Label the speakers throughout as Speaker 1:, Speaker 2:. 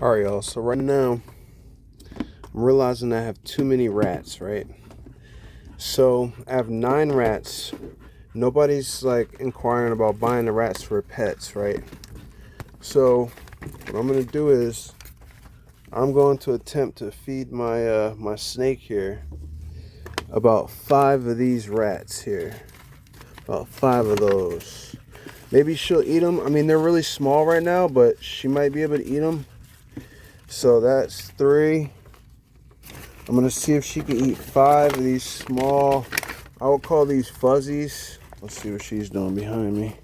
Speaker 1: Alright, y'all, so right now I'm realizing I have too many rats, right? So I have 9 rats. Nobody's like inquiring about buying the rats for pets, right? So what I'm gonna do is I'm going to attempt to feed my snake here about 5 of these rats here. About 5 of those. Maybe she'll eat them. I mean, they're really small right now, but she might be able to eat them. So that's 3. I'm gonna see if she can eat 5 of these small, I would call these fuzzies. Let's see what she's doing behind me.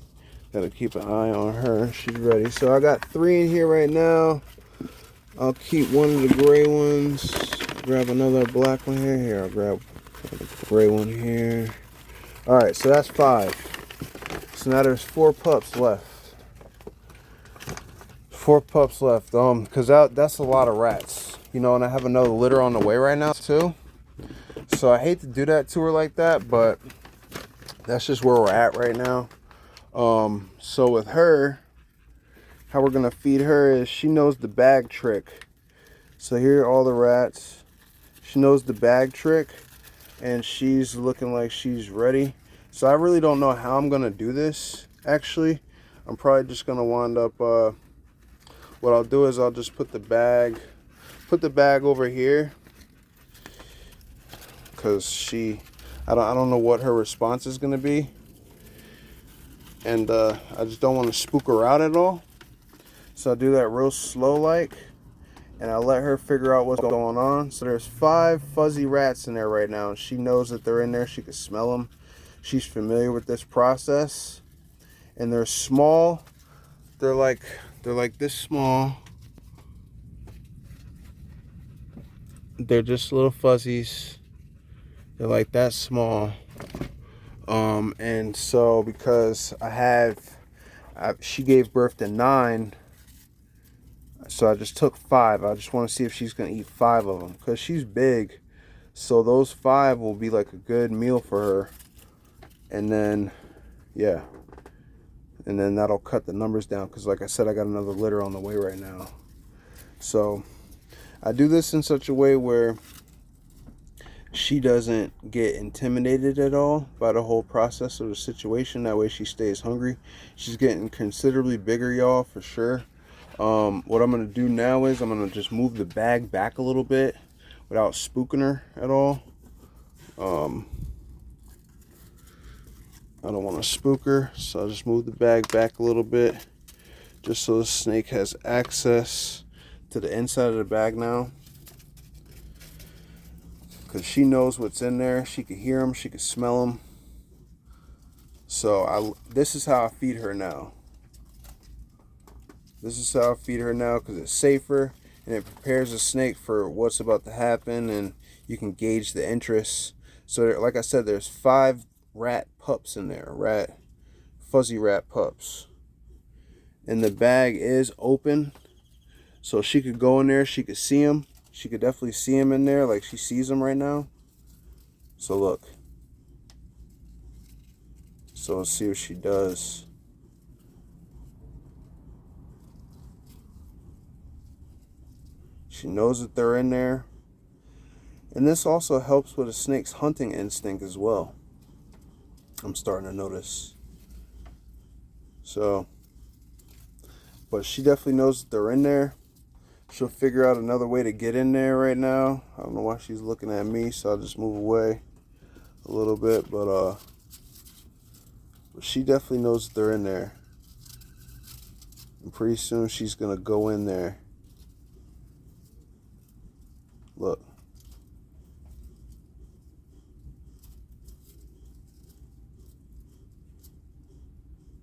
Speaker 1: Gotta keep an eye on her. She's ready. So I got 3 in here right now. I'll keep one of the gray ones. Grab another black one here. Here, I'll grab a gray one here. Alright, so that's 5. So now there's 4 pups left. 4 pups left. Because that's a lot of rats. You know, and I have another litter on the way right now, too. So I hate to do that to her like that, but that's just where we're at right now. So with her, how we're gonna feed her is she knows the bag trick. So here are all the rats. She knows the bag trick, and she's looking like she's ready. So I really don't know how I'm gonna do this. Actually, I'm probably just gonna wind up. What I'll do is I'll just put the bag over here, because I don't know what her response is gonna be, and I just don't want to spook her out at all. So I do that real slow like, and I let her figure out what's going on. So there's 5 fuzzy rats in there right now, and she knows that they're in there. She can smell them. She's familiar with this process, and they're small. They're like this small. They're just little fuzzies. They're like that small. And so because she gave birth to 9. So I just took 5. I just want to see if she's going to eat 5 of them, because she's big. So those 5 will be like a good meal for her. And then, yeah. And then that'll cut the numbers down, because like I said, I got another litter on the way right now. So I do this in such a way where she doesn't get intimidated at all by the whole process of the situation. That way she stays hungry. She's getting considerably bigger, y'all, for sure. What I'm going to do now is I'm going to just move the bag back a little bit without spooking her at all. I don't want to spook her, so I'll just move the bag back a little bit, just so the snake has access to the inside of the bag now, because she knows what's in there. She can hear them, she can smell them. So this is how I feed her now. This is how I feed her now, because it's safer and it prepares the snake for what's about to happen, and you can gauge the interest. So like I said, there's 5 rat pups in there, fuzzy rat pups, and the bag is open, so she could go in there. She could see them. She could definitely see them in there, like she sees them right now. So look. So let's see what she does. She knows that they're in there. And this also helps with a snake's hunting instinct as well, I'm starting to notice. So, but she definitely knows that they're in there. She'll figure out another way to get in there right now. I don't know why she's looking at me, so I'll just move away a little bit. But she definitely knows that they're in there. And pretty soon she's going to go in there. Look.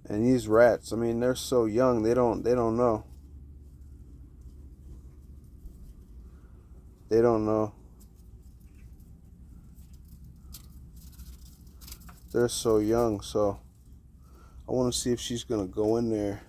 Speaker 1: And these rats, I mean, they're so young, they don't know. They don't know. They're so young, so I want to see if she's going to go in there.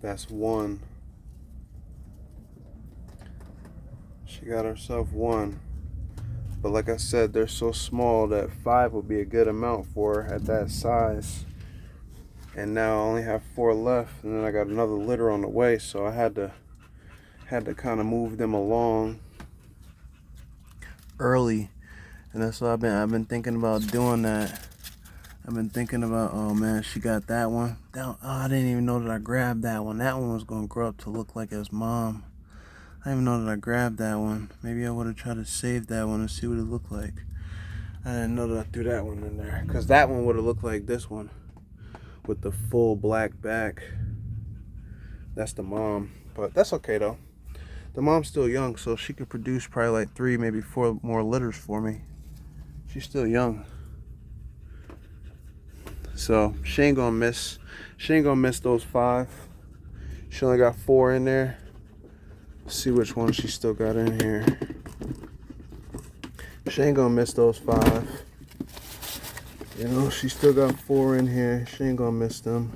Speaker 1: That's one. She got herself one. But like I said, they're so small that 5 would be a good amount for her at that size. And now I only have 4 left, and then I got another litter on the way, so I had to kind of move them along early. And that's what I've been thinking about doing that. I've been thinking about, oh man, she got that one. Oh, I didn't even know that I grabbed that one. That one was gonna grow up to look like his mom. I didn't even know that I grabbed that one. Maybe I would have tried to save that one and see what it looked like. I didn't know that I threw that one in there, because that one would have looked like this one with the full black back. That's the mom, but that's okay though. The mom's still young, so she could produce probably like 3, maybe 4 more litters for me. She's still young, so she ain't gonna miss those 5. She only got 4 in there. Let's see which one she still got in here. She ain't gonna miss those 5. You know, she still got 4 in here. She ain't gonna miss them.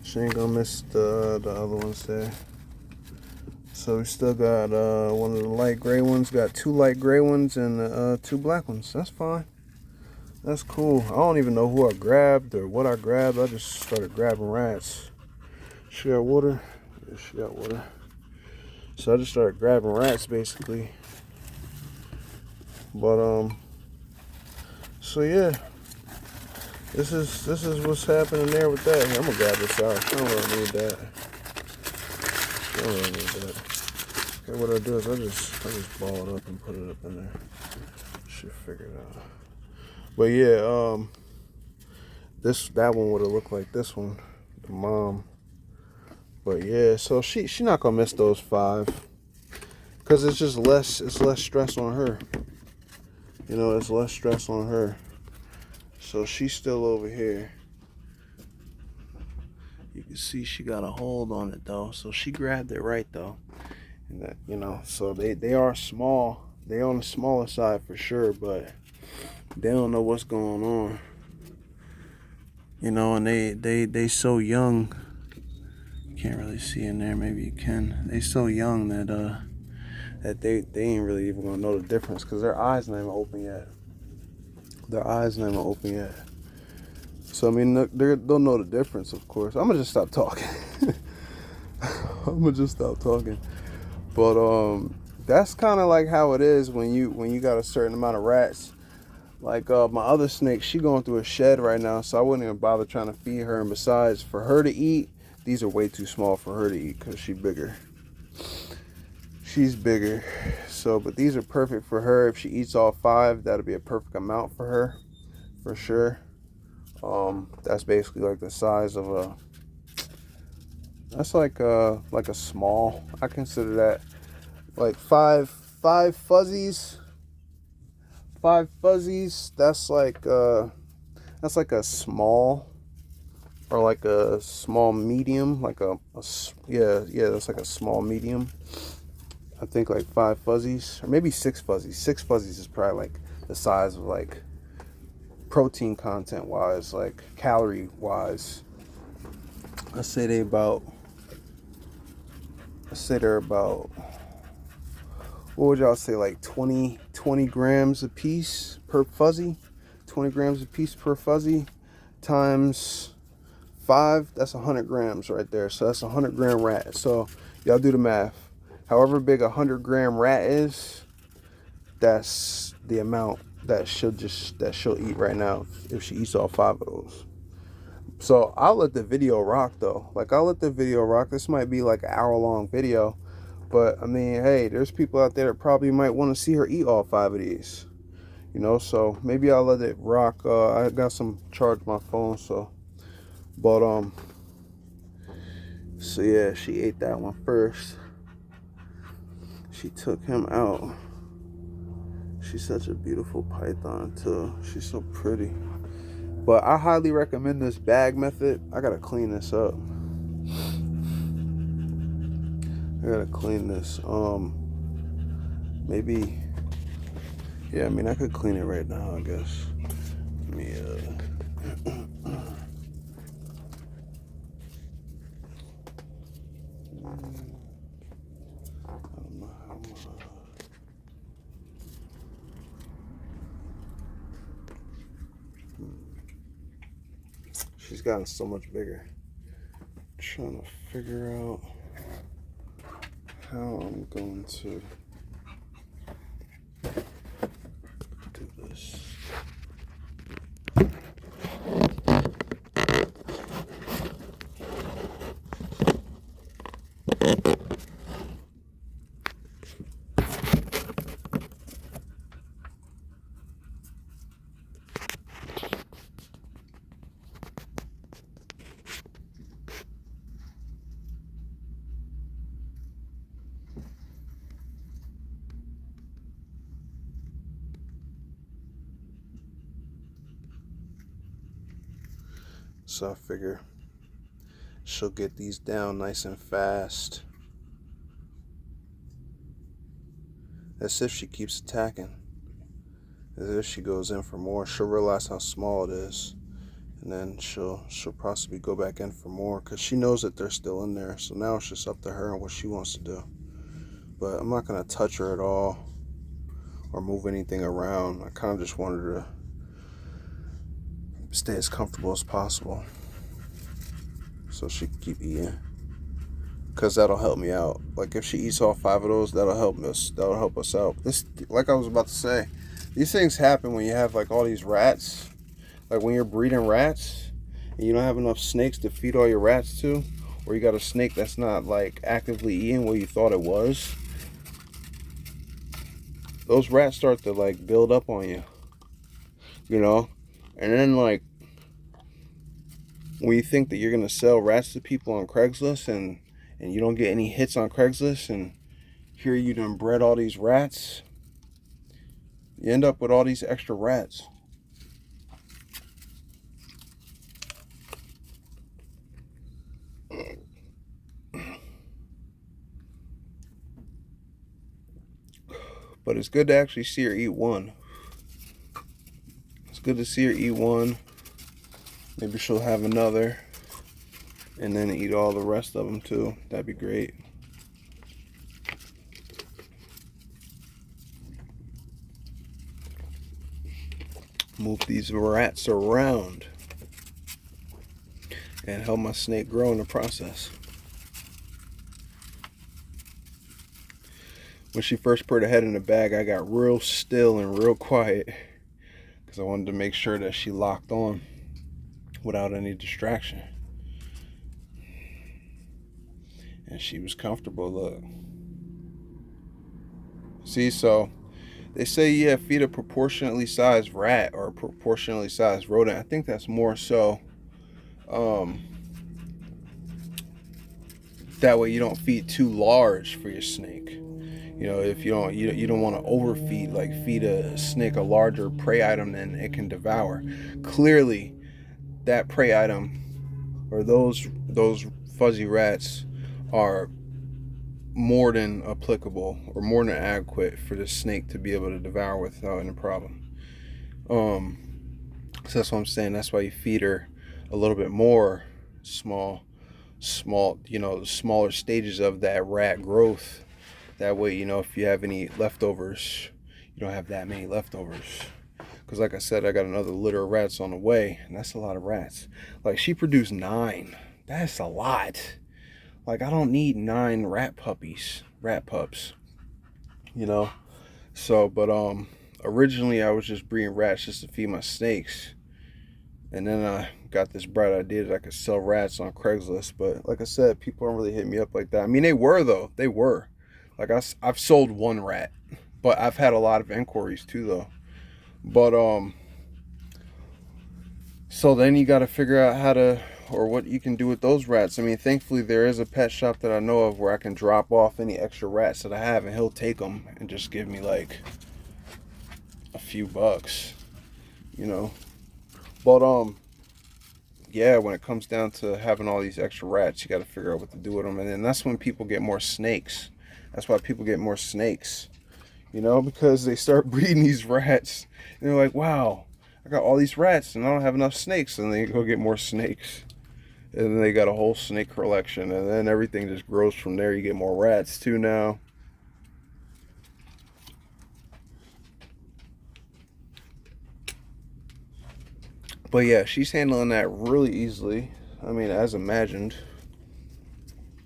Speaker 1: She ain't gonna miss the other ones there. So we still got one of the light gray ones. Got 2 light gray ones and 2 black ones. That's fine. That's cool. I don't even know who I grabbed or what I grabbed. I just started grabbing rats. She got water? Yeah, she got water. So I just started grabbing rats basically. But so yeah. This is what's happening there with that. Here, I'm gonna grab this out. I don't really need that. I don't really need that. Okay, what I do is I just ball it up and put it up in there. Should figure it out. But yeah, that one would have looked like this one, the mom. But yeah, so she not gonna miss those 5, cause it's just less stress on her. You know, it's less stress on her. So she's still over here. You can see she got a hold on it though. So she grabbed it right though. And that, you know, so they are small. They on the smaller side for sure, but they don't know what's going on. You know, and they so young. You can't really see in there, maybe you can. They so young that they ain't really even gonna know the difference, because their eyes not even open yet. Their eyes not even open yet. So I mean, they'll know the difference, of course. I'm gonna just stop talking. I'm gonna just stop talking. But that's kind of like how it is when you got a certain amount of rats. Like my other snake, she going through a shed right now, so I wouldn't even bother trying to feed her. And besides, for her to eat, these are way too small for her to eat, because she's bigger. She's bigger. So, but these are perfect for her. If she eats all 5, that'll be a perfect amount for her, for sure. That's basically like the size of a. That's like a small. I consider that like five fuzzies. 5 fuzzies. That's like a small, or like a small medium. Like yeah. That's like a small medium. I think like 5 fuzzies, or maybe 6 fuzzies. 6 fuzzies is probably like the size of like protein content wise, like calorie wise. Let's say they're about, what would y'all say, like 20 grams a piece per fuzzy. 20 grams a piece per fuzzy times 5, that's 100 grams right there. So that's a 100 gram rat. So y'all do the math. However big a 100 gram rat is, that's the amount that she'll eat right now if she eats all 5 of those. So I'll let the video rock though. Like, I'll let the video rock. This might be like an hour-long video, but I mean, hey, there's people out there that probably might want to see her eat all 5 of these. You know, so maybe I'll let it rock. I got some charge my phone, so. But so yeah, she ate that one first. She took him out. She's such a beautiful python too. She's so pretty. But I highly recommend this bag method. I gotta clean this up. I gotta clean this. Maybe. Yeah, I mean, I could clean it right now, I guess. Let me I don't know how much. She's gotten so much bigger. Trying to figure out how I'm going to do this. So I figure she'll get these down nice and fast. As if she keeps attacking. As if she goes in for more. She'll realize how small it is. And then she'll possibly go back in for more. Because she knows that they're still in there. So now it's just up to her and what she wants to do. But I'm not going to touch her at all. Or move anything around. I kind of just wanted her to stay as comfortable as possible. So she can keep eating. Because that'll help me out. Like if she eats all 5 of those, that'll help us. That'll help us out. This, like I was about to say, these things happen when you have like all these rats. Like when you're breeding rats, and you don't have enough snakes to feed all your rats to, or you got a snake that's not like actively eating what you thought it was. Those rats start to like build up on you. You know, and then like when you think that you're gonna sell rats to people on Craigslist and you don't get any hits on Craigslist, and here you done bred all these rats, you end up with all these extra rats. But it's good to actually see her eat one. It's good to see her eat one. Maybe she'll have another. And then eat all the rest of them too. That'd be great. Move these rats around. And help my snake grow in the process. When she first put her head in the bag, I got real still and real quiet. Because I wanted to make sure that she locked on without any distraction. And she was comfortable, look. See, so they say, yeah, feed a proportionately sized rat or a proportionally sized rodent. I think that's more so that way you don't feed too large for your snake. You know, if you don't want to overfeed, like feed a snake a larger prey item than it can devour. Clearly, that prey item or those fuzzy rats are more than applicable or more than adequate for the snake to be able to devour without any problem. So that's what I'm saying. That's why you feed her a little bit more small, you know, the smaller stages of that rat growth. That way, you know, if you have any leftovers, you don't have that many leftovers. Because like I said, I got another litter of rats on the way, and that's a lot of rats. Like she produced 9. That's a lot. Like I don't need 9 rat pups, you know. So, but originally I was just breeding rats just to feed my snakes, and then I got this bright idea that I could sell rats on Craigslist. But like I said, people don't really hit me up like that. I mean, they were though. They were. Like I've sold 1 rat, but I've had a lot of inquiries too though. But so then you got to figure out how to, or what you can do with those rats. I mean, thankfully there is a pet shop that I know of where I can drop off any extra rats that I have, and he'll take them and just give me like a few bucks, you know. But yeah, when it comes down to having all these extra rats, you got to figure out what to do with them, and then that's when people get more snakes. That's why people get more snakes, you know, because they start breeding these rats, and they're like, wow, I got all these rats and I don't have enough snakes, and they go get more snakes, and then they got a whole snake collection, and then everything just grows from there. You get more rats too now, But yeah, she's handling that really easily. I mean, as imagined,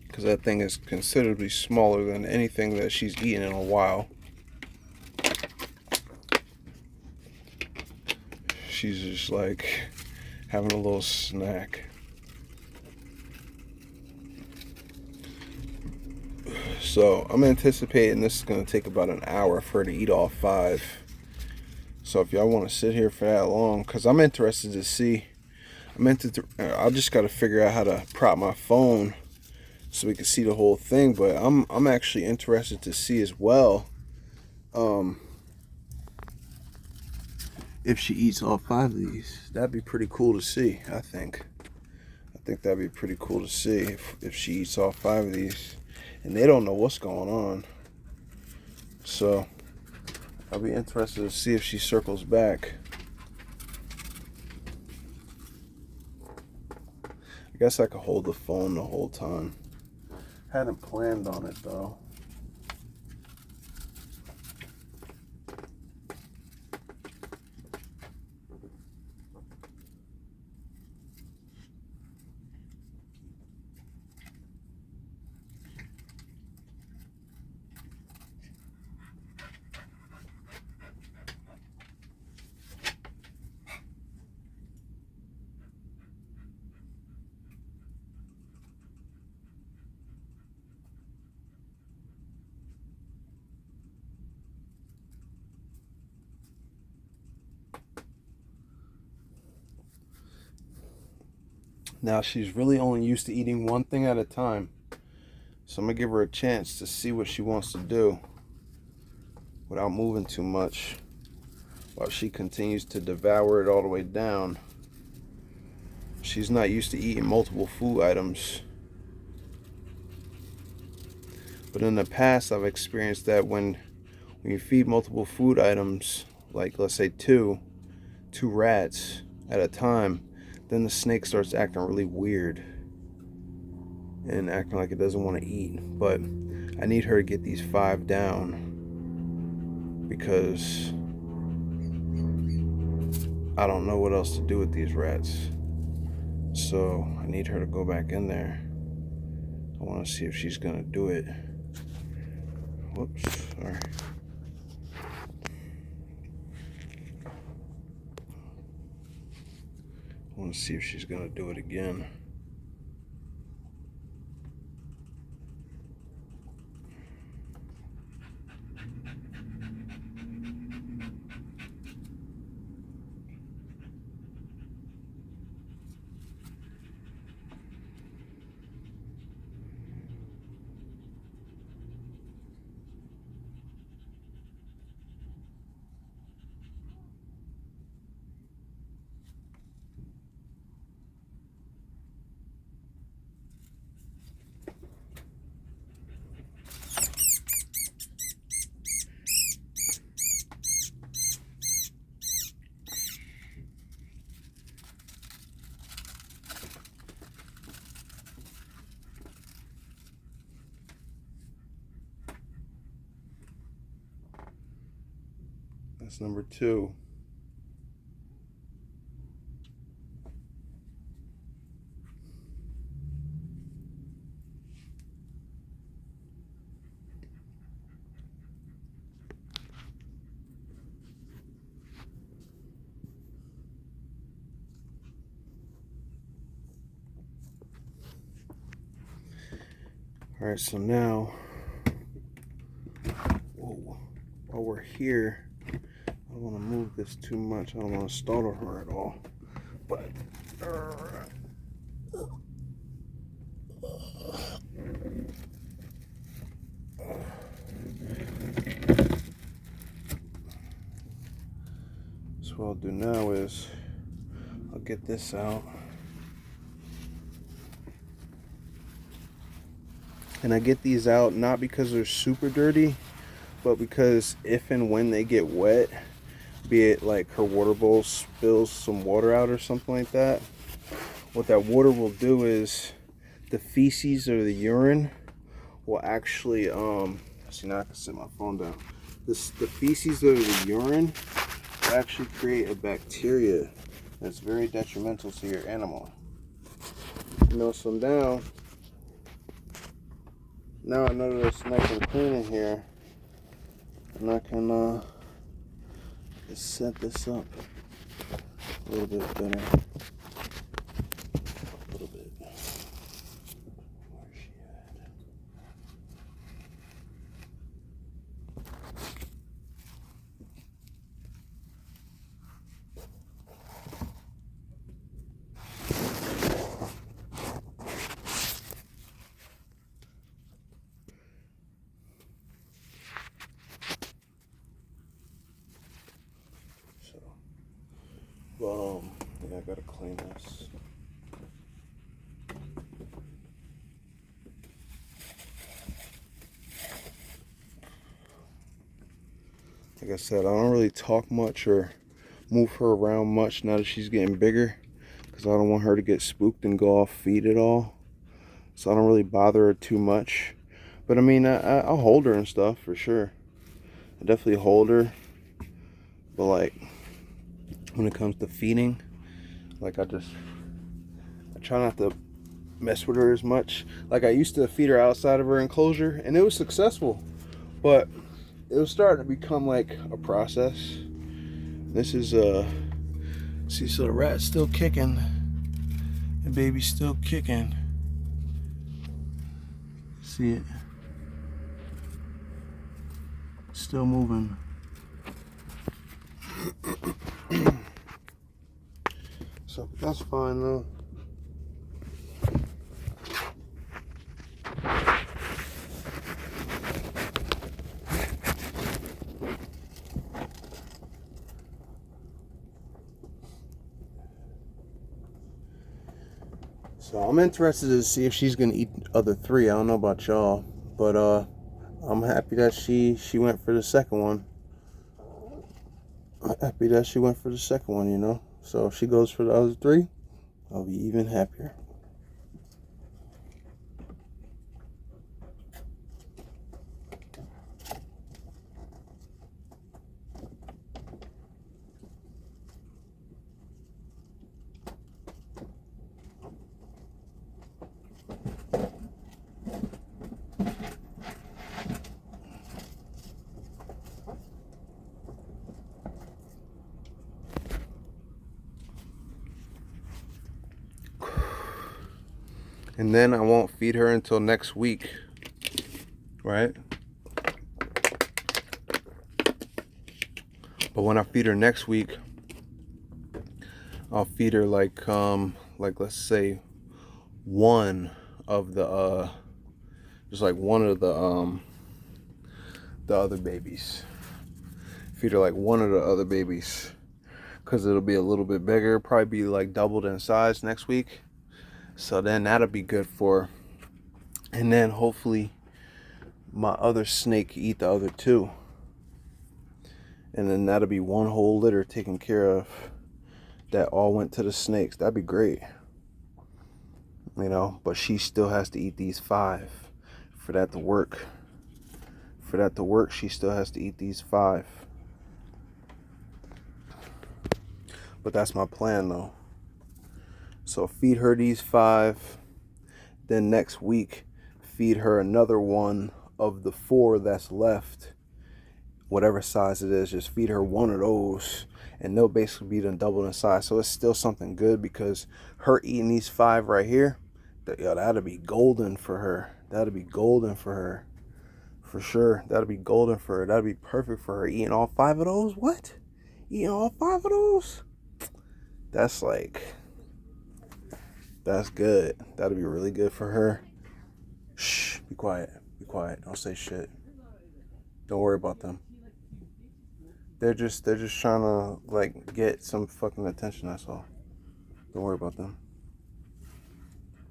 Speaker 1: because that thing is considerably smaller than anything that she's eaten in a while. She's just like having a little snack. So I'm anticipating this is going to take about an hour for her to eat all 5. So if y'all want to sit here for that long, because I'm interested to see, I just got to figure out how to prop my phone so we can see the whole thing. But I'm actually interested to see as well, if she eats all 5 of these. That'd be pretty cool to see. I think that'd be pretty cool to see if she eats all 5 of these, and they don't know what's going on. So I'll be interested to see if she circles back. I guess I could hold the phone the whole time. Hadn't planned on it though. Now she's really only used to eating one thing at a time. So I'm going to give her a chance to see what she wants to do without moving too much, while she continues to devour it all the way down. She's not used to eating multiple food items. But in the past, I've experienced that when you feed multiple food items, like let's say two rats at a time, then the snake starts acting really weird and acting like it doesn't want to eat. But I need her to get these 5 down, because I don't know what else to do with these rats. So I need her to go back in there. I want to see if she's gonna do it. Whoops, sorry. I want to see if she's gonna do it again. That's number 2. All right, so now, whoa, while we're here, I don't want to move this too much. I don't want to startle her at all. But so what I'll do now is I'll get this out. And I get these out not because they're super dirty, but because if and when they get wet, be it like her water bowl spills some water out or something like that, what that water will do is the feces or the urine will actually, see, now I can set my phone down. The feces or the urine will actually create a bacteria It's very detrimental to your animal. You know, so now I know that it's nice and clean in here, and I can just set this up a little bit better. A little bit. Where's she at? Yeah, I gotta clean this. Like I said, I don't really talk much or move her around much now that she's getting bigger, because I don't want her to get spooked and go off feed at all. So I don't really bother her too much. But I mean, I'll hold her and stuff for sure. I definitely hold her. But like, when it comes to feeding, like I try not to mess with her as much. Like, I used to feed her outside of her enclosure, and it was successful, but it was starting to become like a process. This is see, so the rat's still kicking, the baby's still kicking. See it? Still moving. So that's fine though. So I'm interested to see if she's gonna eat other three. I don't know about y'all, but I'm happy that she went for the second one. I'm happy that she went for the second one, you know. So if she goes for the other three, I'll be even happier. And then I won't feed her until next week, right? But when I feed her next week, I'll feed her like let's say one of the just like one of the other babies. Feed her like one of the other babies, because it'll be a little bit bigger, probably be like doubled in size next week. So then that'll be good for her. And then hopefully my other snake eat the other two, and then that'll be one whole litter taken care of that all went to the snakes. That'd be great, you know. But she still has to eat these 5 for that to work. For that to work, she still has to eat these 5. But that's my plan though. So feed her these 5, then next week feed her another one of the 4 that's left, whatever size it is. Just feed her one of those, and they'll basically be done double in size. So it's still something good, because her eating these 5 right here, that'll be golden for her. That'll be golden for her, for sure. That'll be golden for her. That'll be perfect for her. Eating all 5 of those? What? Eating all 5 of those? That's like, that's good. That'll be really good for her. Shh, be quiet. Be quiet. Don't say shit. Don't worry about them. They're just trying to like get some fucking attention, that's all. Don't worry about them,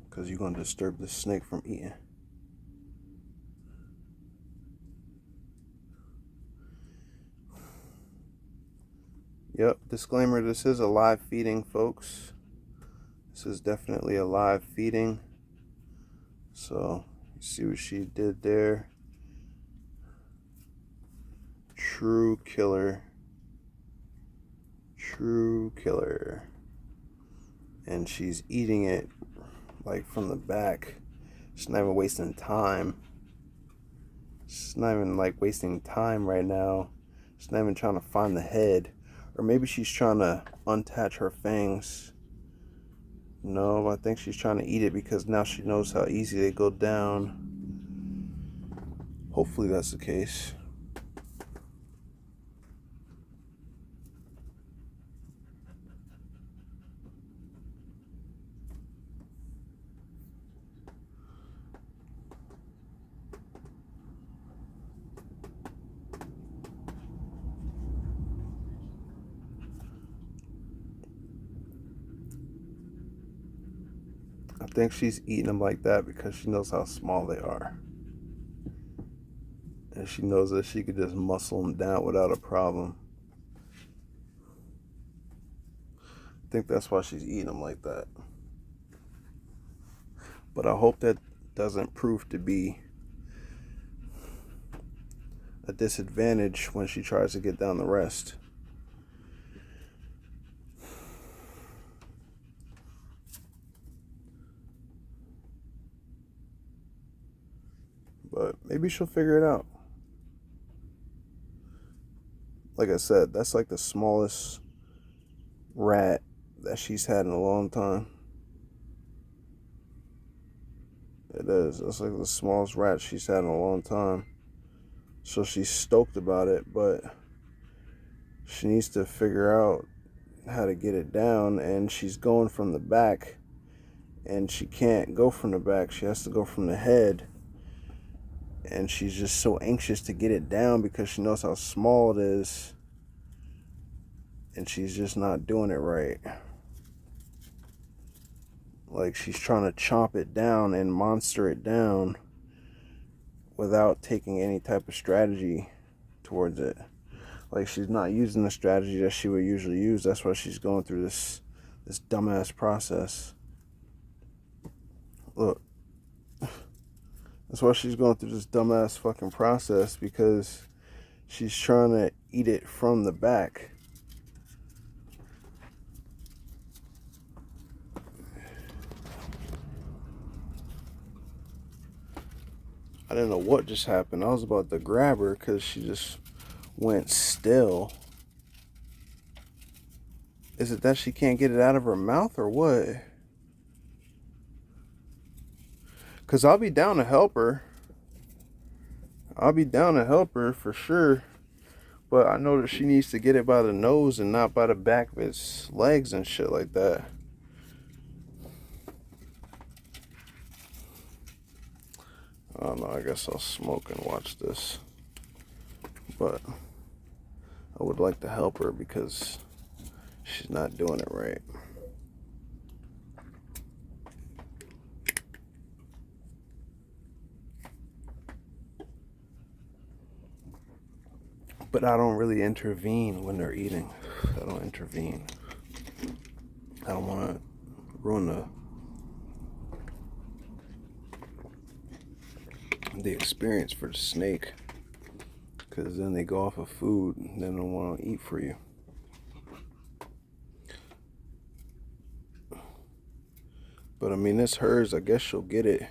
Speaker 1: because you're gonna disturb the snake from eating. Yep, disclaimer, this is a live feeding, folks. This is definitely a live feeding. So, you see what she did there. True killer. True killer. and she's eating it like from the back. She's not even wasting time. She's not even like wasting time right now. She's not even trying to find the head. Or maybe she's trying to unattach her fangs. No, I think she's trying to eat it because now she knows how easy they go down. Hopefully that's the case. I think she's eating them like that because she knows how small they are. And she knows that she could just muscle them down without a problem. I think that's why she's eating them like that. But I hope that doesn't prove to be a disadvantage when she tries to get down the rest. But maybe she'll figure it out. Like I said, that's like the smallest rat that she's had in a long time. It is. That's like the smallest rat she's had in a long time. So she's stoked about it, but she needs to figure out how to get it down, and she's going from the back, and she can't go from the back. She has to go from the head, and she's just so anxious to get it down because she knows how small it is, and she's just not doing it right. Like, she's trying to chomp it down and monster it down without taking any type of strategy towards it. Like, she's not using the strategy that she would usually use. That's why she's going through this dumbass process. Look. That's why she's going through this dumbass fucking process, because she's trying to eat it from the back. I didn't know what just happened. I was about to grab her because she just went still. Is it that she can't get it out of her mouth or what? Because I'll be down to help her. I'll be down to help her for sure. But I know that she needs to get it by the nose and not by the back of its legs and shit like that. I don't know, I guess I'll smoke and watch this. But I would like to help her because she's not doing it right. But I don't really intervene when they're eating. I don't intervene. I don't want to ruin the experience for the snake, because then they go off of food and they don't want to eat for you. But I mean, it's hers. I guess she'll get it.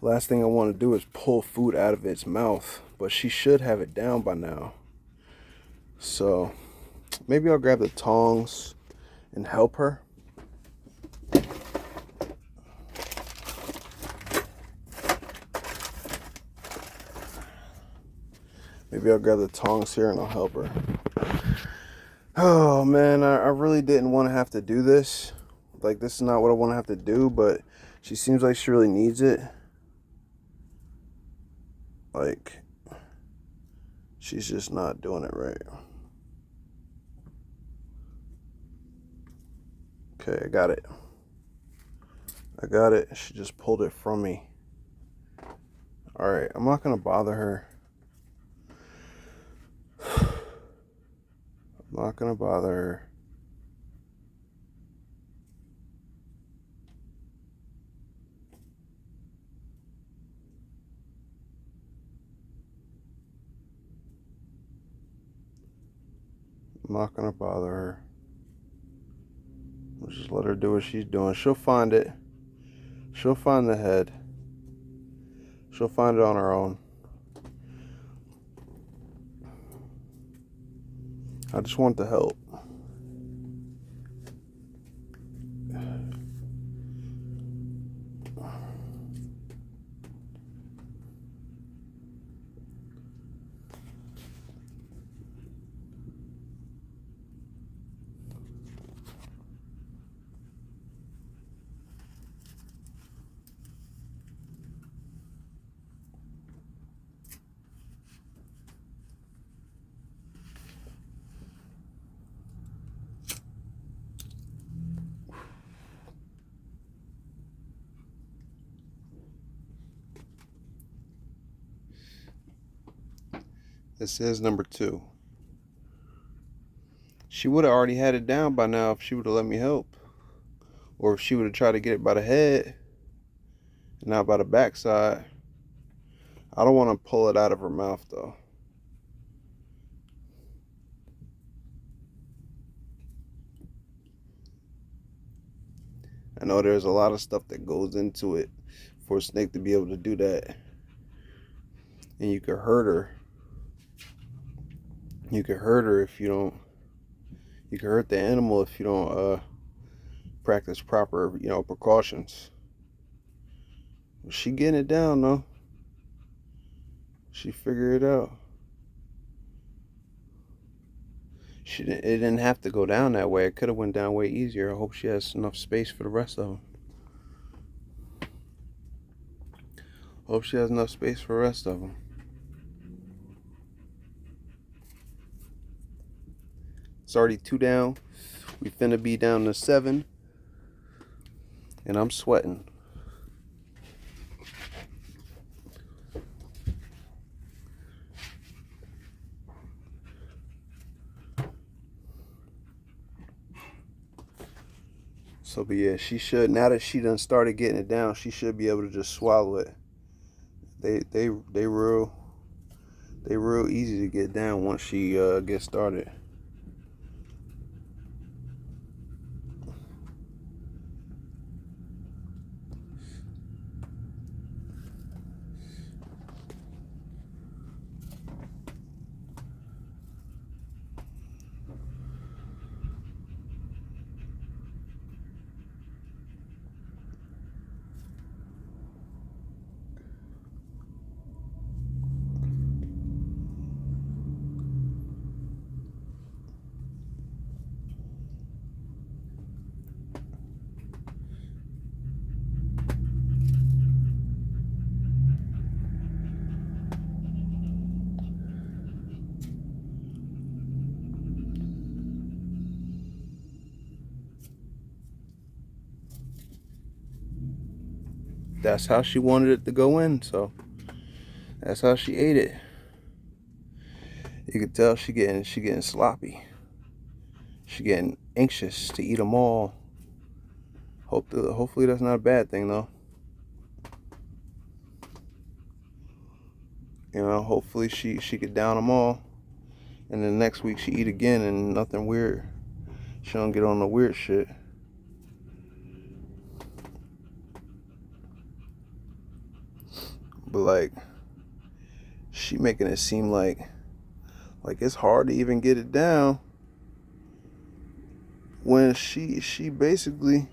Speaker 1: Last thing I want to do is pull food out of its mouth, but she should have it down by now. So maybe I'll grab the tongs and help her. Maybe I'll grab the tongs here and I'll help her. Oh man, I really didn't want to have to do this. Like, this is not what I want to have to do, but she seems like she really needs it. Like, she's just not doing it right. Okay, I got it. I got it. She just pulled it from me. Alright, I'm not going to bother her. I'm not going to bother her. I'm not going to bother her. We'll just let her do what she's doing. She'll find it. She'll find the head. She'll find it on her own. I just want the help. This is number 2. She would have already had it down by now if she would have let me help. Or if she would have tried to get it by the head and not by the backside. I don't want to pull it out of her mouth though. I know there's a lot of stuff that goes into it for a snake to be able to do that. And you could hurt her. You could hurt her if you don't. You could hurt the animal if you don't practice proper, precautions. She getting it down though. She figured it out. It didn't have to go down that way. It could have went down way easier. I hope she has enough space for the rest of them. Hope she has enough space for the rest of them. It's already 2 down. We finna be down to 7. And I'm sweating. So, but yeah, she should, now that she done started getting it down, she should be able to just swallow it. They real easy to get down once she gets started. That's how she wanted it to go in, so that's how she ate it. You could tell she getting sloppy. She getting anxious to eat them all. Hopefully that's not a bad thing though. Hopefully she could down them all, and then next week she eat again and nothing weird. She don't get on the weird shit. But like, she making it seem like it's hard to even get it down when she basically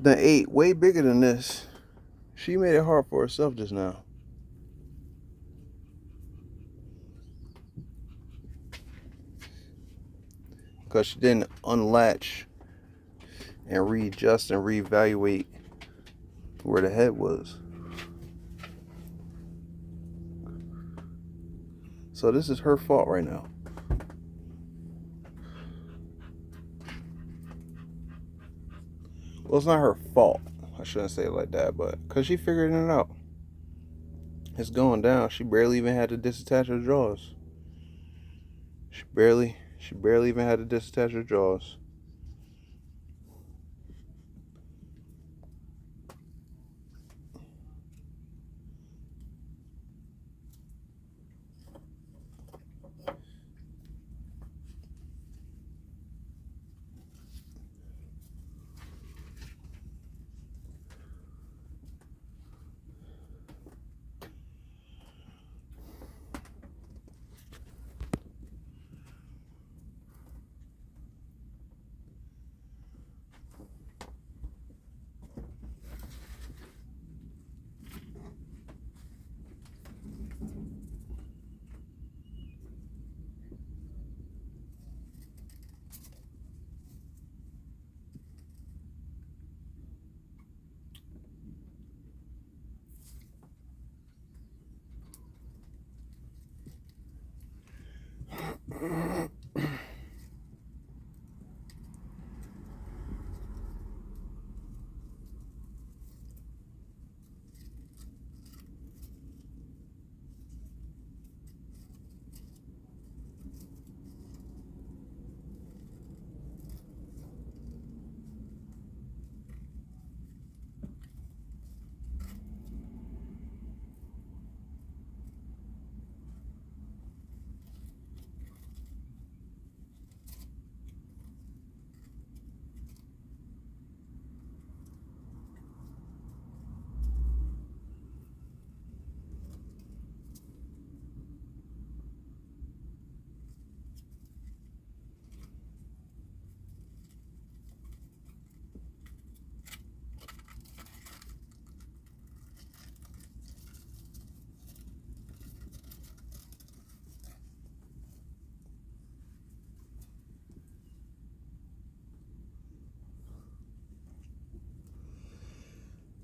Speaker 1: done ate way bigger than this. She made it hard for herself just now. Because she didn't unlatch and readjust and reevaluate where the head was. So this is her fault right now. Well, it's not her fault. I shouldn't say it like that, but because she figured it out. It's going down. She barely even had to disattach her jaws. She barely even had to disattach her jaws.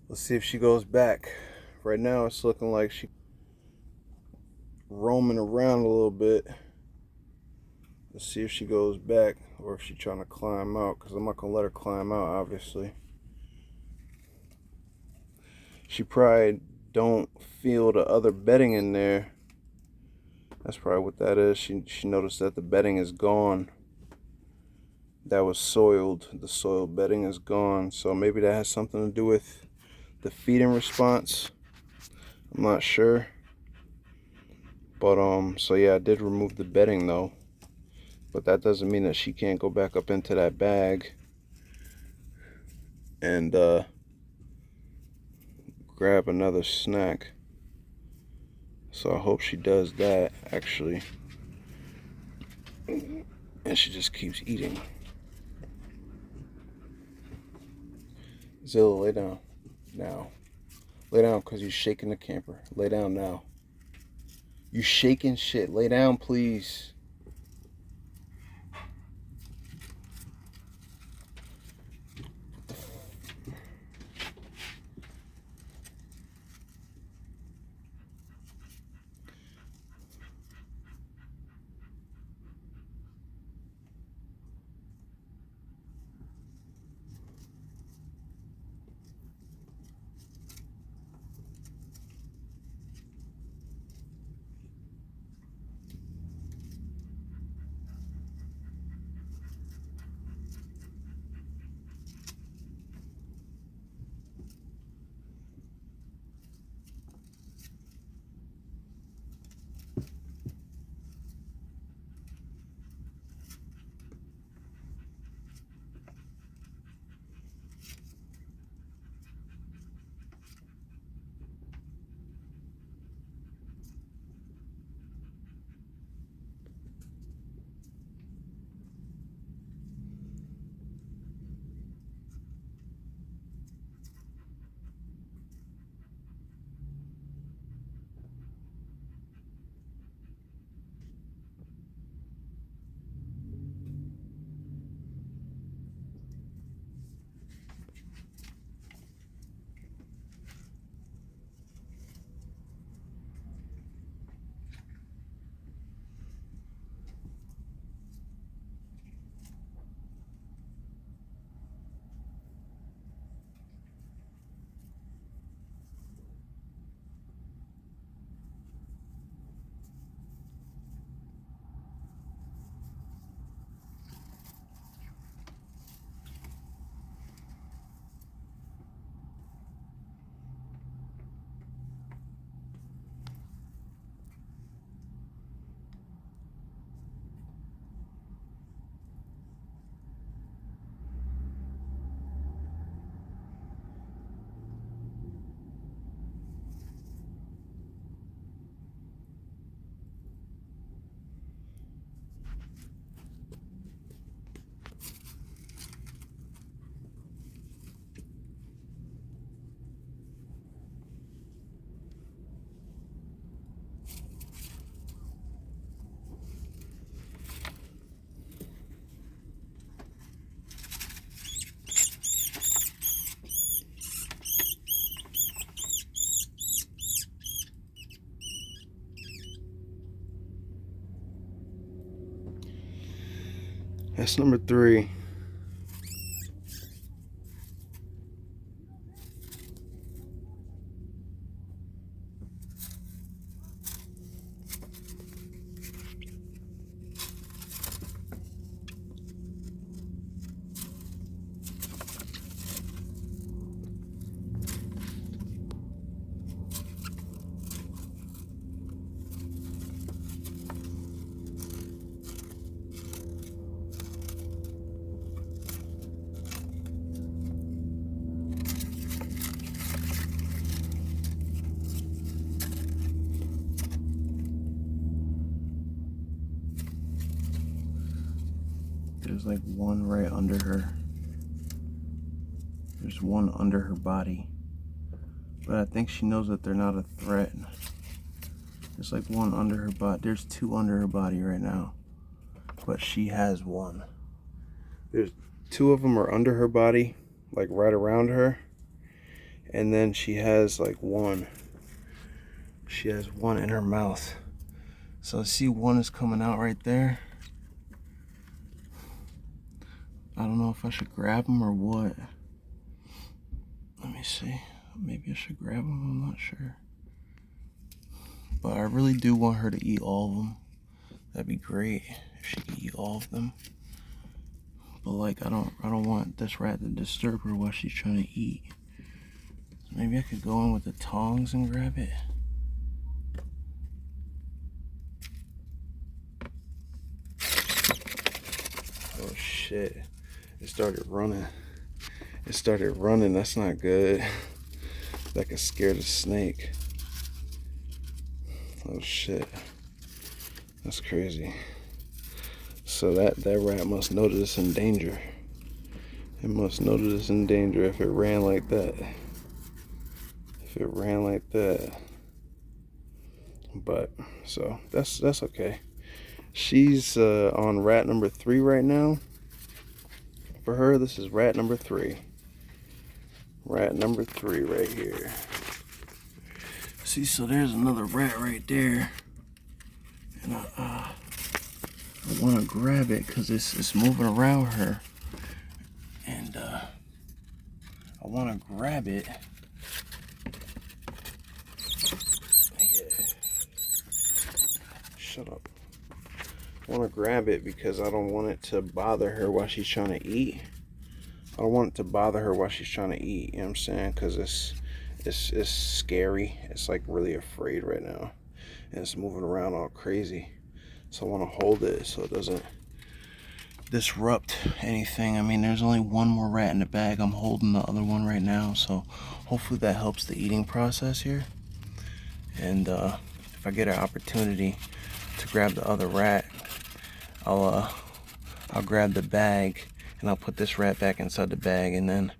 Speaker 1: Let's see if she goes back. Right now it's looking like she's roaming around a little bit. Let's see if she goes back or if she's trying to climb out, because I'm not going to let her climb out, obviously. She probably don't feel the other bedding in there. That's probably what that is. She noticed that the bedding is gone. That was soiled. The soiled bedding is gone. So maybe that has something to do with the feeding response. I'm not sure. But so yeah, I did remove the bedding though. But that doesn't mean that she can't go back up into that bag and grab another snack. So I hope she does that actually. And she just keeps eating. Zilla, lay down now. Lay down, because you're shaking the camper. Lay down now. You shaking shit. Lay down, please. That's number 3. There's like one right under her. There's one under her body. But I think she knows that they're not a threat. There's like one under her body. There's 2 under her body right now. But she has one. There's 2 of them are under her body, like right around her. And then she has like one. She has one in her mouth. So see, one is coming out right there. I don't know if I should grab him or what. Let me see. Maybe I should grab him. I'm not sure. But I really do want her to eat all of them. That'd be great if she could eat all of them. But like, I don't want this rat to disturb her while she's trying to eat. So maybe I could go in with the tongs and grab it. Oh shit. It started running. It started running. That's not good. That could scare the snake. Oh shit. That's crazy. So that rat must know that it's in danger. It must know that it's in danger if it ran like that. If it ran like that. But so that's okay. She's on rat number 3 right now. For her, this is rat number 3. Rat number 3 right here. See, so there's another rat right there. And I want to grab it because it's moving around her. And I want to grab it. Yeah. Shut up. I want to grab it because I don't want it to bother her while she's trying to eat. I don't want it to bother her while she's trying to eat. You know what I'm saying? Because it's scary. It's like really afraid right now. And it's moving around all crazy. So I want to hold it so it doesn't disrupt anything. I mean, there's only one more rat in the bag. I'm holding the other one right now. So hopefully that helps the eating process here. And if I get an opportunity to grab the other rat, I'll grab the bag and I'll put this rat back inside the bag, and then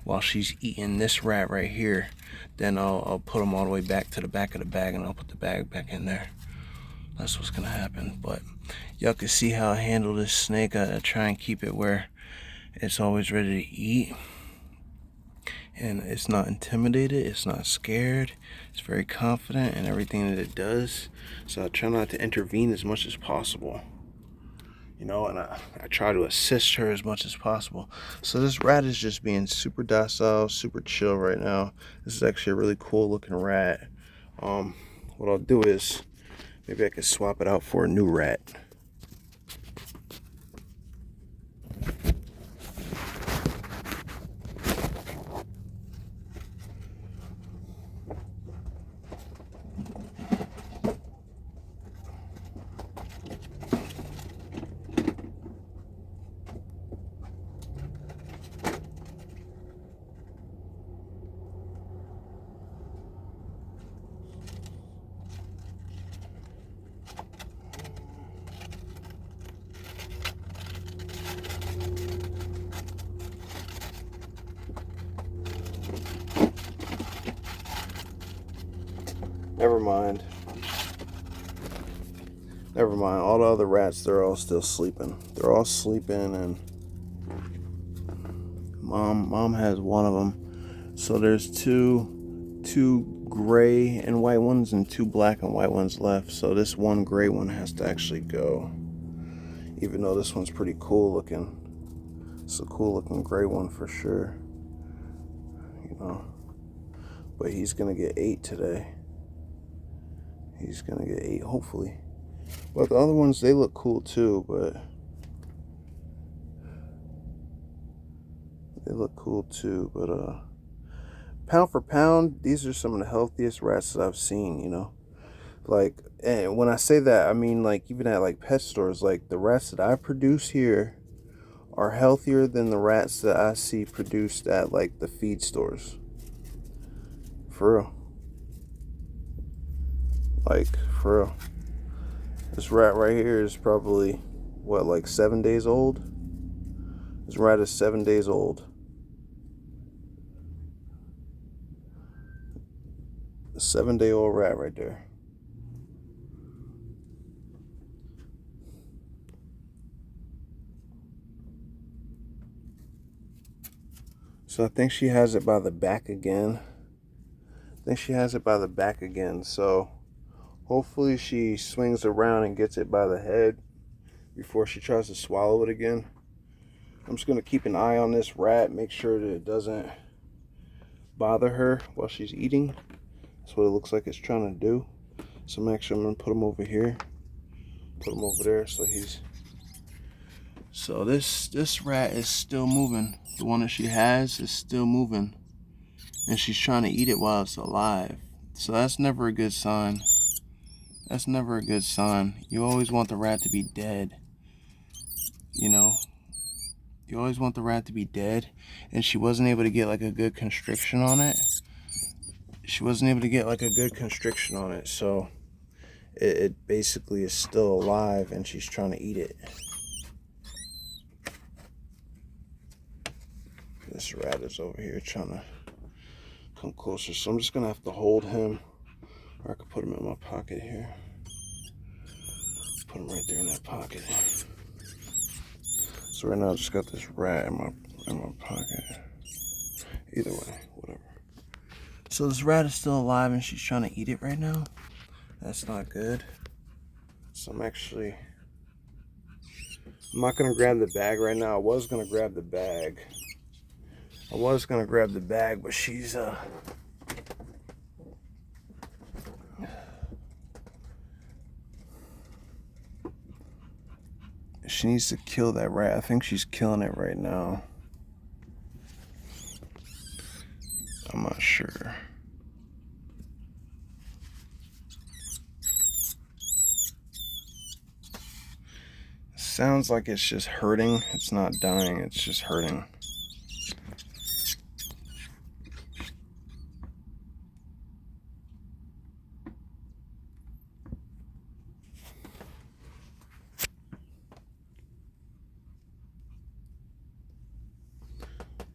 Speaker 1: while she's eating this rat right here, then I'll put them all the way back to the back of the bag and I'll put the bag back in there. That's what's gonna happen. But y'all can see how I handle this snake. I try and keep it where it's always ready to eat, and it's not intimidated, it's not scared, it's very confident in everything that it does. So I try not to intervene as much as possible, you know, and I try to assist her as much as possible. So this rat is just being super docile, super chill right now. This is actually a really cool looking rat. What I'll do is maybe I could swap it out for a new rat. Never mind. Never mind. All the other rats, they're all still sleeping. They're all sleeping, and mom has one of them. So there's two gray and white ones and 2 black and white ones left. So this one gray one has to actually go. Even though this one's pretty cool looking. It's a cool looking gray one for sure. You know. But he's gonna get 8 today. He's gonna get 8 hopefully. But the other ones, they look cool too, but they look cool too, but pound for pound, these are some of the healthiest rats that I've seen, you know. Like, and when I say that, I mean like even at like pet stores, like the rats that I produce here are healthier than the rats that I see produced at like the feed stores. For real. Like, for real. This rat right here is probably, what, like 7 days old? This rat is 7 days old. A 7-day-old rat right there. So I think she has it by the back again. So hopefully she swings around and gets it by the head before she tries to swallow it again. I'm just going to keep an eye on this rat, make sure that it doesn't bother her while she's eating. That's what it looks like it's trying to do. So I'm going to put him over here. Put him over there so this rat is still moving. The one that she has is still moving. And she's trying to eat it while it's alive. So that's never a good sign. That's never a good sign. You always want the rat to be dead. You know? You always want the rat to be dead. And she wasn't able to get like a good constriction on it. So it basically is still alive and she's trying to eat it. This rat is over here trying to come closer. So I'm just going to have to hold him. Or I could put him in my pocket here. Put him right there in that pocket. So right now I just got this rat in my pocket. Either way, whatever. So this rat is still alive and she's trying to eat it right now. That's not good. So I'm not gonna grab the bag right now. I was gonna grab the bag, but she's she needs to kill that rat. I think she's killing it right now. I'm not sure. Sounds like it's just hurting. It's not dying, it's just hurting.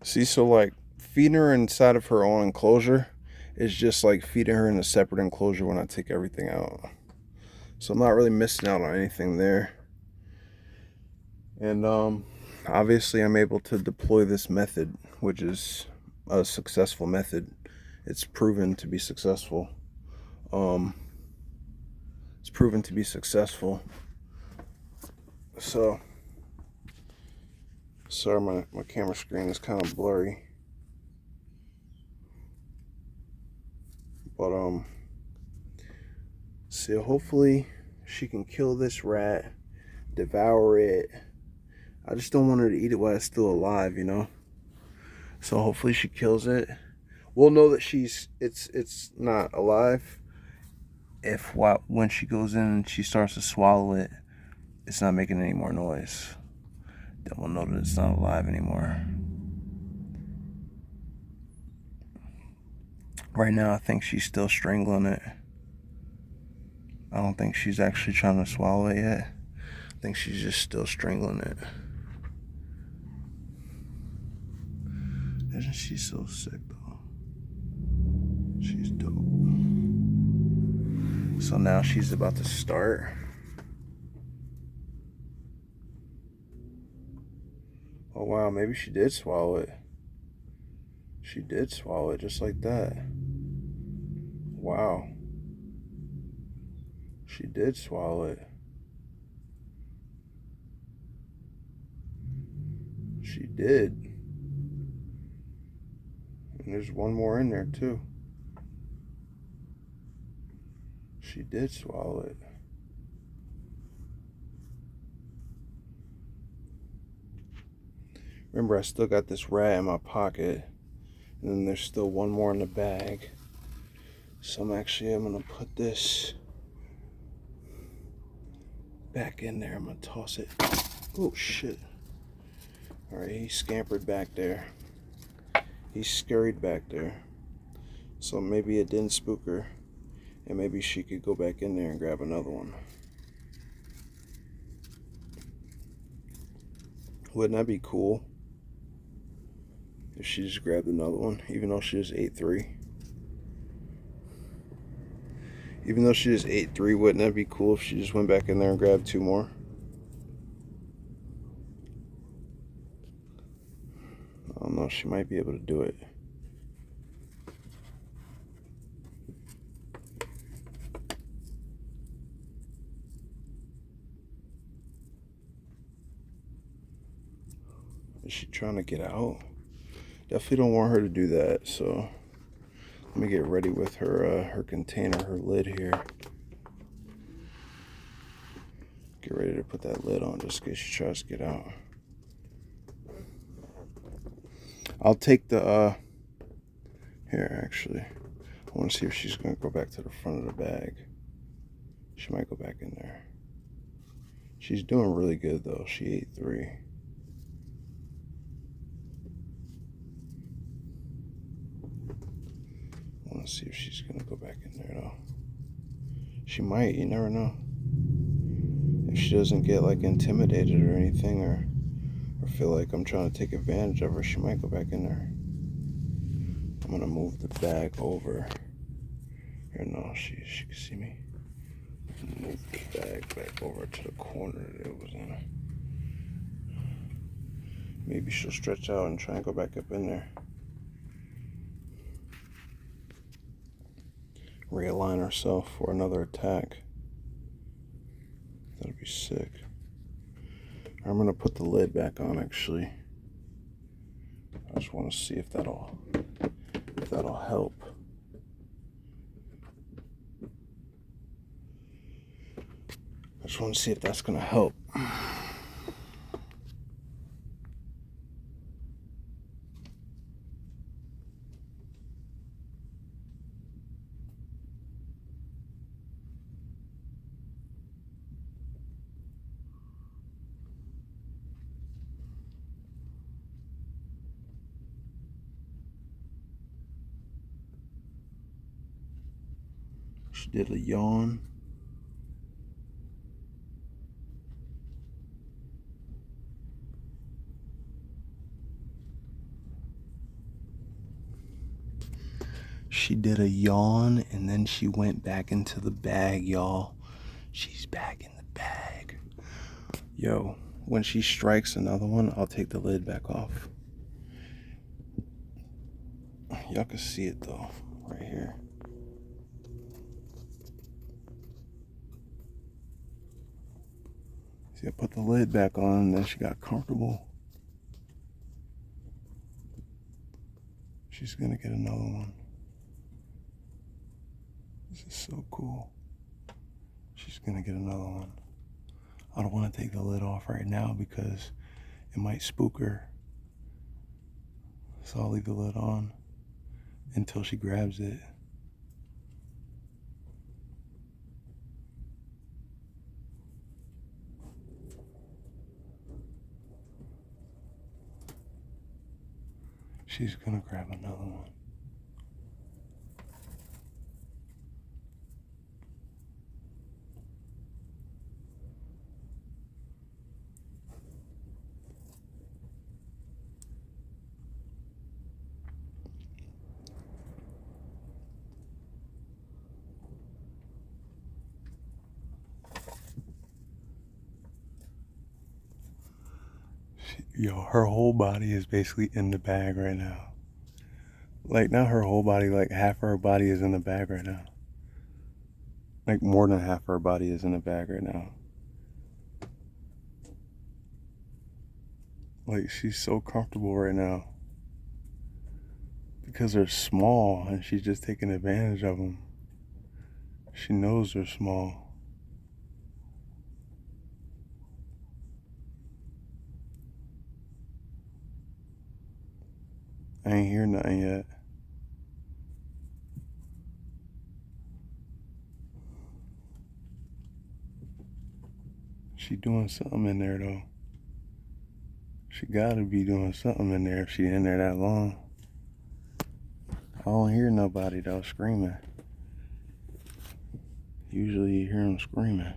Speaker 1: See, so like feeding her inside of her own enclosure is just like feeding her in a separate enclosure when I take everything out. So I'm not really missing out on anything there. And obviously I'm able to deploy this method, which is a successful method. It's proven to be successful. So sorry, my camera screen is kind of blurry. But so hopefully she can kill this rat, devour it. I just don't want her to eat it while it's still alive, you know. So hopefully she kills it. We'll know that it's not alive when she goes in and she starts to swallow it, it's not making any more noise. Then we'll know that it's not alive anymore. Right now I think she's still strangling it. I don't think she's actually trying to swallow it yet. I think she's just still strangling it. Isn't she so sick though? She's dope. So now she's about to start. Oh wow, maybe she did swallow it. She did swallow it just like that. Wow. She did swallow it. did. And there's one more in there too. She did swallow it. Remember, I still got this rat in my pocket. And then there's still one more in the bag. So I'm gonna put this back in there. I'm gonna toss it. Oh shit. Alright, he scampered back there. He scurried back there. So maybe it didn't spook her. And maybe she could go back in there and grab another one. Wouldn't that be cool? If she just grabbed another one, even though she just ate 3. Even though she just ate 3, wouldn't that be cool if she just went back in there and grabbed 2 more? I don't know, she might be able to do it. Is she trying to get out? Definitely don't want her to do that, so let me get ready with her her container, her lid here. Get ready to put that lid on just in case she tries to get out. I'll take the here actually. I want to see if she's gonna go back to the front of the bag. She might go back in there. She's doing really good though. She ate 3. I want to see if she's gonna go back in there though. She might, you never know. If she doesn't get like intimidated or anything, or feel like I'm trying to take advantage of her, she might go back in there. I'm gonna move the bag over. Here, no, she can see me. Move the bag back over to the corner that it was in. Maybe she'll stretch out and try and go back up in there. Realign herself for another attack. That'd be sick. I'm gonna put the lid back on actually. I just want to see if that'll help. I just want to see if that's gonna help. She did a yawn. She did a yawn and then she went back into the bag, y'all. She's back in the bag. Yo, when she strikes another one, I'll take the lid back off. Y'all can see it though, right here. See, I put the lid back on and then she got comfortable. She's gonna get another one. This is so cool. She's gonna get another one. I don't want to take the lid off right now because it might spook her. So I'll leave the lid on until she grabs it. She's gonna grab another one. Yo, her whole body is basically in the bag right now. Like, not her whole body, like half her body is in the bag right now. Like, more than half her body is in the bag right now. Like, she's so comfortable right now because they're small and she's just taking advantage of them. She knows they're small. I ain't hear nothing yet. She doing something in there though. She gotta be doing something in there if she in there that long. I don't hear nobody though screaming. Usually you hear them screaming.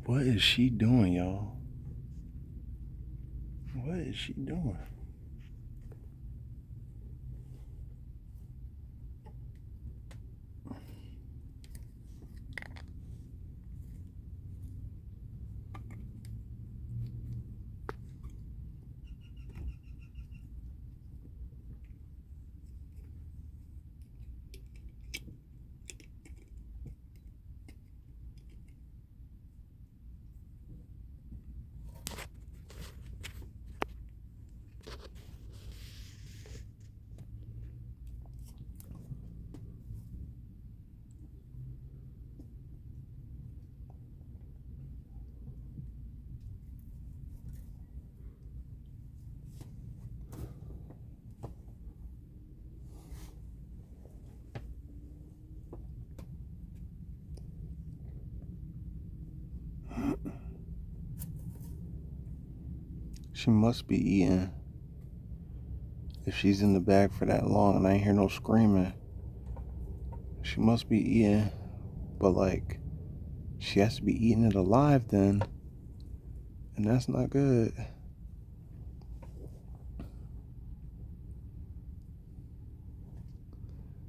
Speaker 1: What is she doing, y'all? What is she doing? She must be eating. If she's in the bag for that long and I ain't hear no screaming, she must be eating. But like, she has to be eating it alive then, and that's not good.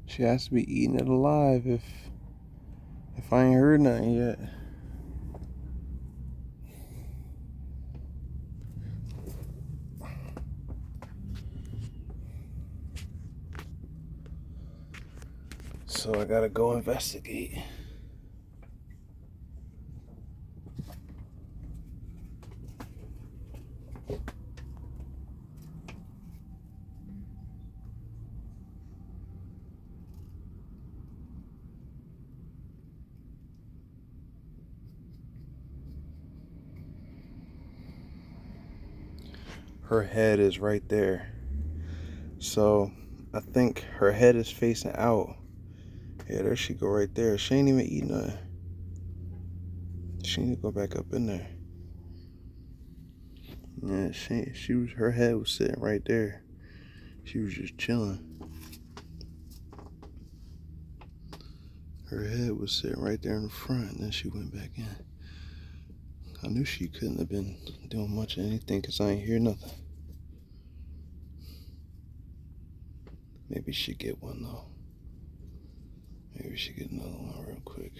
Speaker 1: She has to be eating it alive if I ain't heard nothing yet. So I gotta go investigate. Her head is right there. So I think her head is facing out. Yeah, there she go right there. She ain't even eating nothing. She need to go back up in there. Yeah, she was, her head was sitting right there. She was just chilling. Her head was sitting right there in the front, and then she went back in. I knew she couldn't have been doing much of anything because I ain't hear nothing. Maybe she get one though. Maybe she get another one real quick.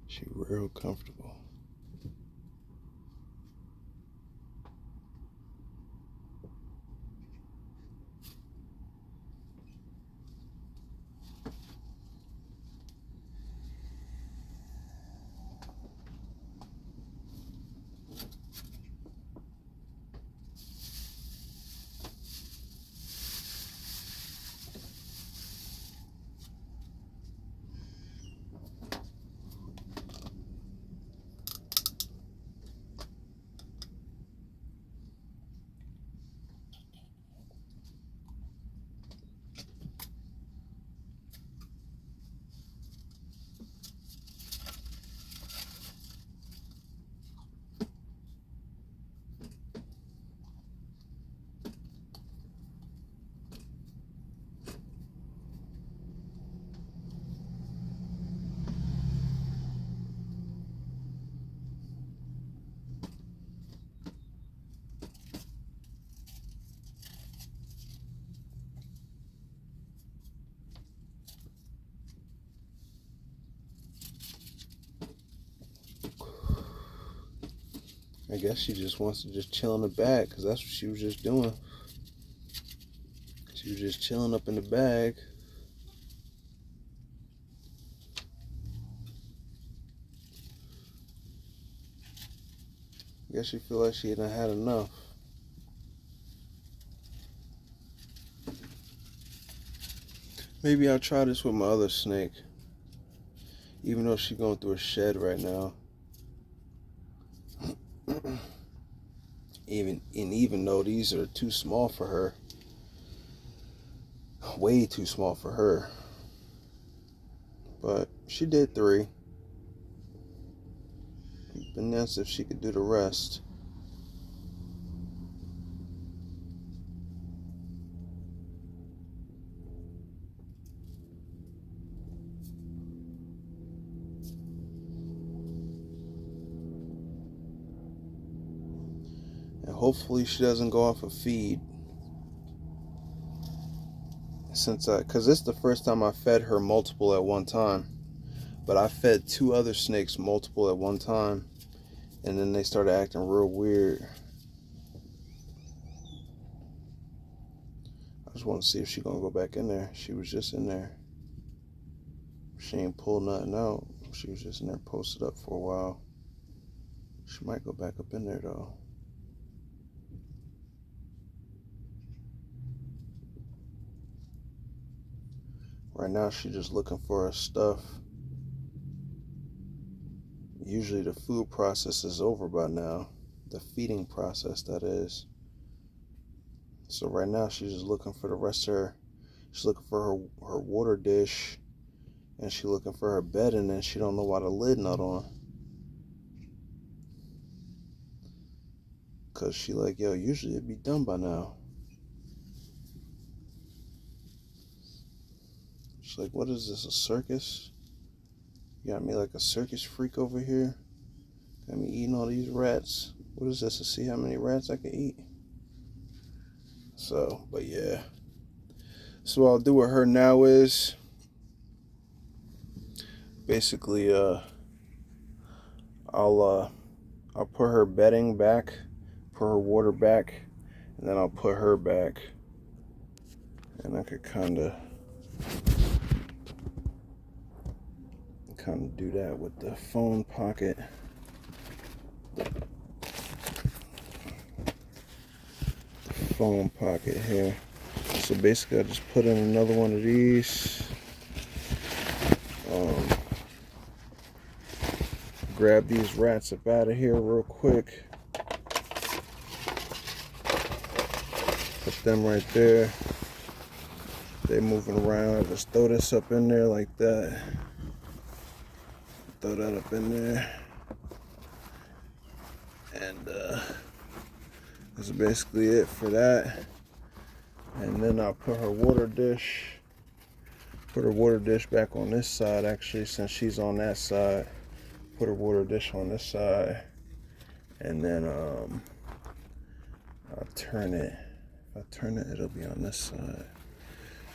Speaker 1: She real comfortable. I guess she just wants to just chill in the bag, because that's what she was just doing. She was just chilling up in the bag. I guess she feel like she hadn't had enough. Maybe I'll try this with my other snake. Even though she's going through a shed right now. Even though these are too small for her. Way too small for her. But she did 3. It'd been nice if she could do the rest. And hopefully she doesn't go off a feed. Because this is the first time I fed her multiple at one time. But I fed 2 other snakes multiple at one time. And then they started acting real weird. I just want to see if she's going to go back in there. She was just in there. She ain't pulled nothing out. She was just in there posted up for a while. She might go back up in there though. Right now she's just looking for her stuff. Usually the food process is over by now. The feeding process, that is. So right now she's just looking for the rest of her. She's looking for her water dish. And she's looking for her bed, and then she don't know why the lid not on. Cause she like, yo, usually it'd be done by now. She's like, what is this, a circus? You got me like a circus freak over here. Got me eating all these rats. What is this, to see how many rats I can eat? So, but yeah. So what I'll do with her now is basically I'll put her bedding back, put her water back, and then I'll put her back. And I could kind of do that with the phone pocket. Phone pocket here. So basically I just put in another one of these. Grab these rats up out of here real quick. Put them right there. They moving around. Just throw this up in there like that. Throw that up in there. And that's basically it for that. And then I'll put her water dish. Put her water dish back on this side, actually, since she's on that side. Put her water dish on this side. And then I'll turn it. If I turn it, it'll be on this side.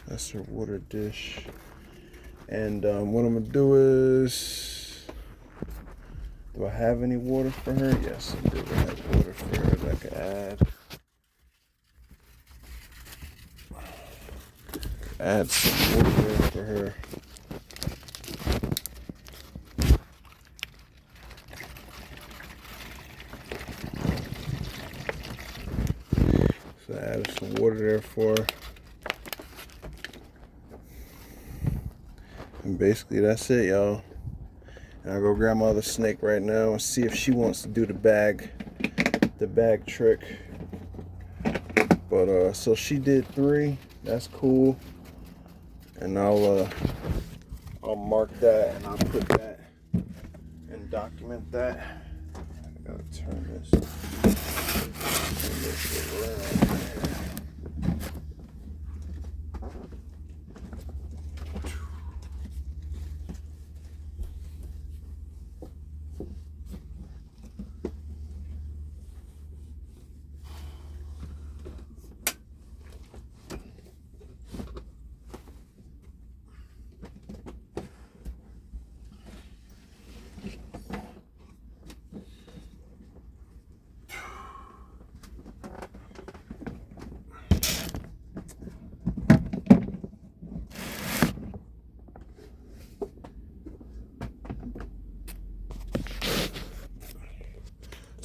Speaker 1: That's her water dish. And what I'm gonna do is, do I have any water for her? Yes, I do have water for her that I can add. Add some water there for her. So I added some water there for her. And basically that's it, y'all. And I'll go grab my other snake right now and see if she wants to do the bag trick. But so she did 3. That's cool. And I'll mark that and I'll put that and document that. I gotta turn this around.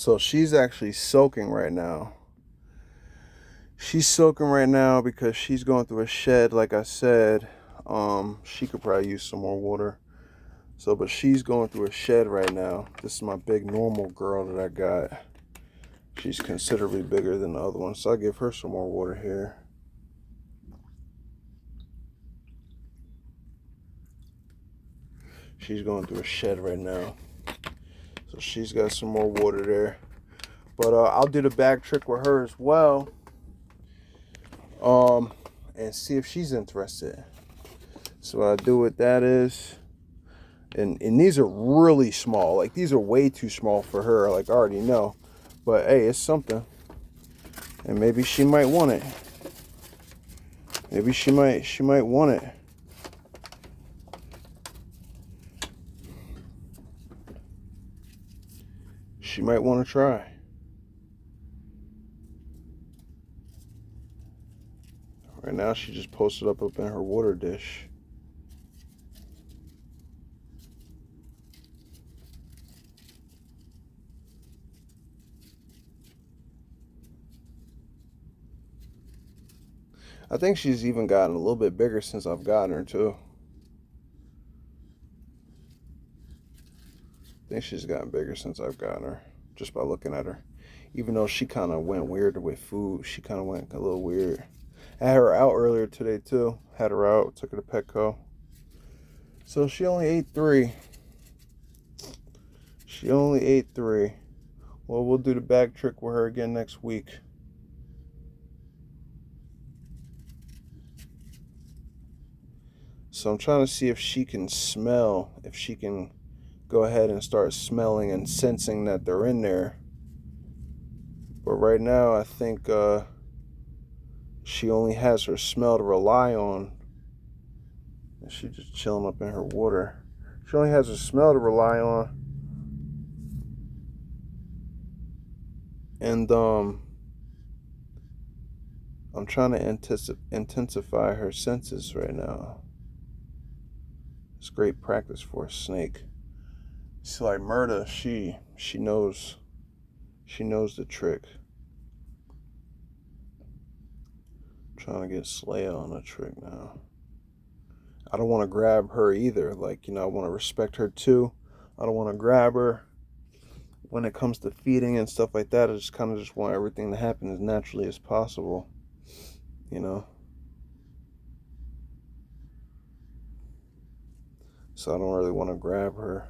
Speaker 1: So she's actually soaking right now. She's soaking right now because she's going through a shed, like I said. She could probably use some more water. So, but she's going through a shed right now. This is my big normal girl that I got. She's considerably bigger than the other one, so I'll give her some more water here. She's going through a shed right now. So she's got some more water there. But I'll do the bag trick with her as well. And see if she's interested. So what I do with that is, and these are really small. Like, these are way too small for her, like I already know. But hey, it's something. And maybe she might want it. Maybe she might want it. She might want to try. Right now she just posted up in her water dish. I think she's even gotten a little bit bigger since I've gotten her too. I think she's gotten bigger since I've gotten her, just by looking at her. Even though she kind of went weird with food, she kind of went a little weird. I had her out earlier today too. Had her out, took her to Petco. So she only ate 3. She only ate 3. Well, we'll do the bag trick with her again next week. So I'm trying to see if she can smell, if she can go ahead and start smelling and sensing that they're in there. But right now, I think she only has her smell to rely on. And she's just chilling up in her water. She only has her smell to rely on. And I'm trying to intensify her senses right now. It's great practice for a snake. So like Murda, she knows the trick. I'm trying to get Slaya on the trick now. I don't want to grab her either. Like, you know, I want to respect her too. I don't want to grab her. When it comes to feeding and stuff like that, I just kind of just want everything to happen as naturally as possible. You know? So I don't really want to grab her.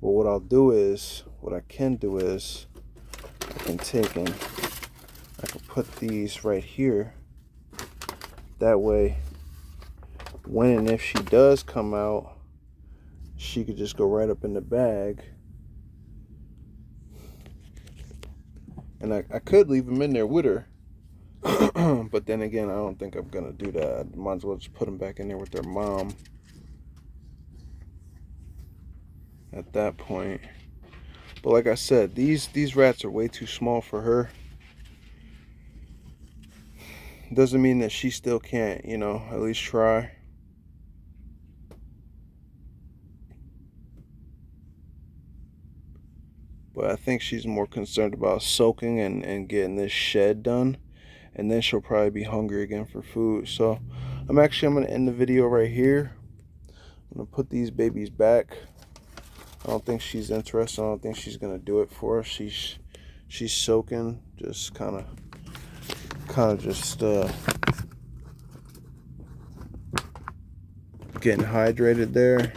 Speaker 1: But what I can do is, I can take and I can put these right here. That way, when and if she does come out, she could just go right up in the bag. And I could leave them in there with her. But then again, I don't think I'm going to do that. I might as well just put them back in there with their mom. At that point. But like I said, these rats are way too small for her. Doesn't mean that she still can't, you know, at least try. But I think she's more concerned about soaking and getting this shed done. And then she'll probably be hungry again for food. So I'm going to end the video right here. I'm going to put these babies back. I don't think she's interested. I don't think she's going to do it for us. She's soaking, just kind of just getting hydrated there.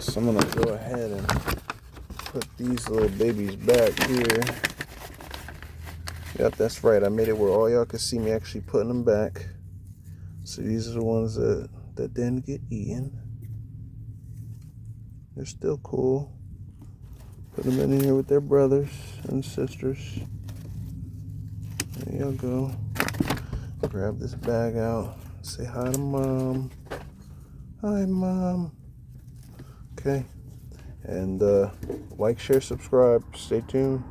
Speaker 1: So I'm going to go ahead and put these little babies back here. Yep, that's right. I made it where all y'all can see me actually putting them back. So these are the ones that didn't get eaten. They're still cool. Put them in here with their brothers and sisters. There y'all go. Grab this bag out. Say hi to mom. Hi, mom. Okay. And like, share, subscribe. Stay tuned.